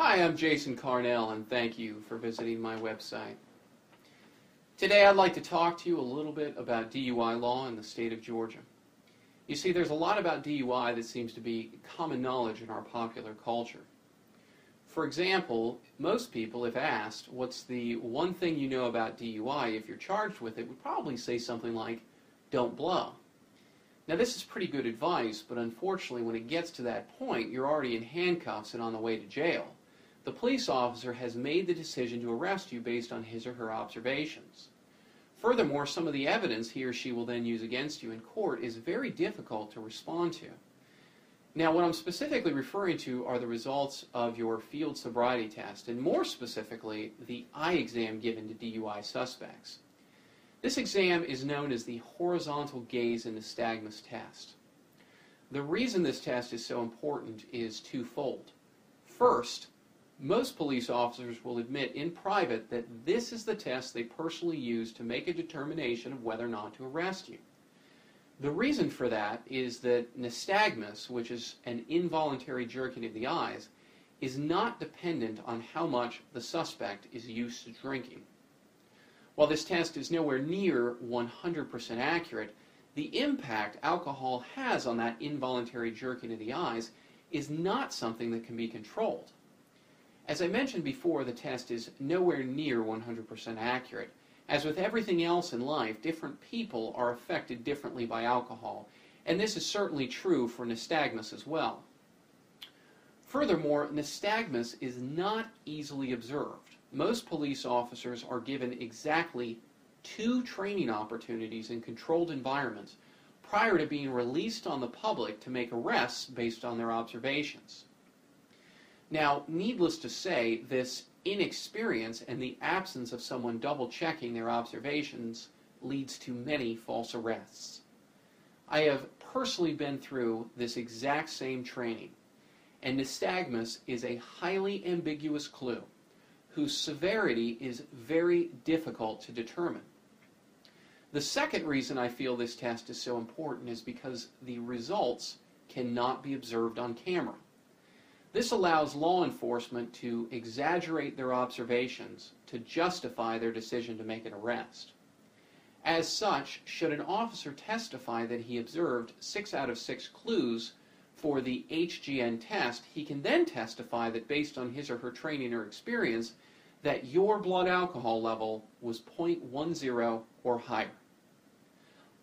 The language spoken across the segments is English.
Hi, I'm Jason Carnell, and thank you for visiting my website. Today I'd like to talk to you a little bit about DUI law in the state of Georgia. You see, there's a lot about DUI that seems to be common knowledge in our popular culture. For example, most people, if asked, what's the one thing you know about DUI if you're charged with it, would probably say something like, don't blow. Now this is pretty good advice, but unfortunately when it gets to that point, you're already in handcuffs and on the way to jail. The police officer has made the decision to arrest you based on his or her observations. Furthermore, some of the evidence he or she will then use against you in court is very difficult to respond to. Now, what I'm specifically referring to are the results of your field sobriety test, and more specifically, the eye exam given to DUI suspects. This exam is known as the Horizontal Gaze Nystagmus test. The reason this test is so important is twofold. First, most police officers will admit in private that this is the test they personally use to make a determination of whether or not to arrest you. The reason for that is that nystagmus, which is an involuntary jerking of the eyes, is not dependent on how much the suspect is used to drinking. While this test is nowhere near 100% accurate, the impact alcohol has on that involuntary jerking of the eyes is not something that can be controlled. As I mentioned before, the test is nowhere near 100% accurate. As with everything else in life, different people are affected differently by alcohol, and this is certainly true for nystagmus as well. Furthermore, nystagmus is not easily observed. Most police officers are given exactly 2 training opportunities in controlled environments prior to being released on the public to make arrests based on their observations. Now, needless to say, this inexperience and the absence of someone double-checking their observations leads to many false arrests. I have personally been through this exact same training, and nystagmus is a highly ambiguous clue whose severity is very difficult to determine. The second reason I feel this test is so important is because the results cannot be observed on camera. This allows law enforcement to exaggerate their observations to justify their decision to make an arrest. As such, should an officer testify that he observed 6 out of 6 clues for the HGN test, he can then testify that based on his or her training or experience, that your blood alcohol level was 0.10 or higher.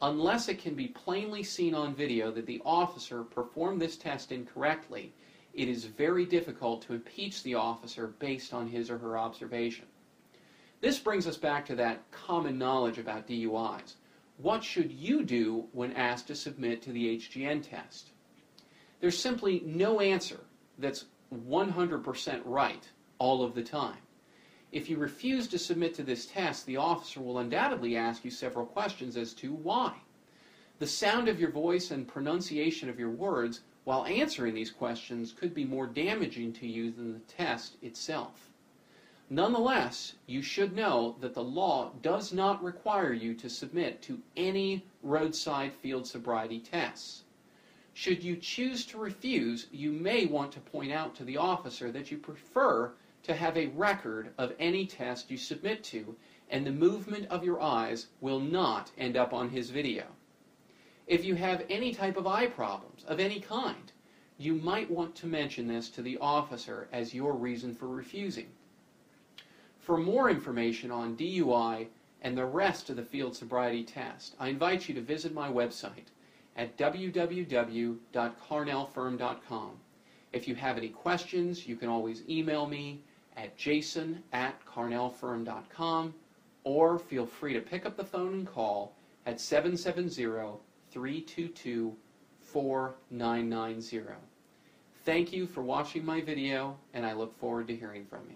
Unless it can be plainly seen on video that the officer performed this test incorrectly, it is very difficult to impeach the officer based on his or her observation. This brings us back to that common knowledge about DUIs. What should you do when asked to submit to the HGN test? There's simply no answer that's 100% right all of the time. If you refuse to submit to this test, the officer will undoubtedly ask you several questions as to why. The sound of your voice and pronunciation of your words while answering these questions could be more damaging to you than the test itself. Nonetheless, you should know that the law does not require you to submit to any roadside field sobriety tests. Should you choose to refuse, you may want to point out to the officer that you prefer to have a record of any test you submit to, and the movement of your eyes will not end up on his video. If you have any type of eye problems of any kind, you might want to mention this to the officer as your reason for refusing. For more information on DUI and the rest of the field sobriety test, I invite you to visit my website at www.carnellfirm.com. If you have any questions, you can always email me at jason@carnellfirm.com, or feel free to pick up the phone and call at 770-322-4990. Thank you for watching my video, and I look forward to hearing from you.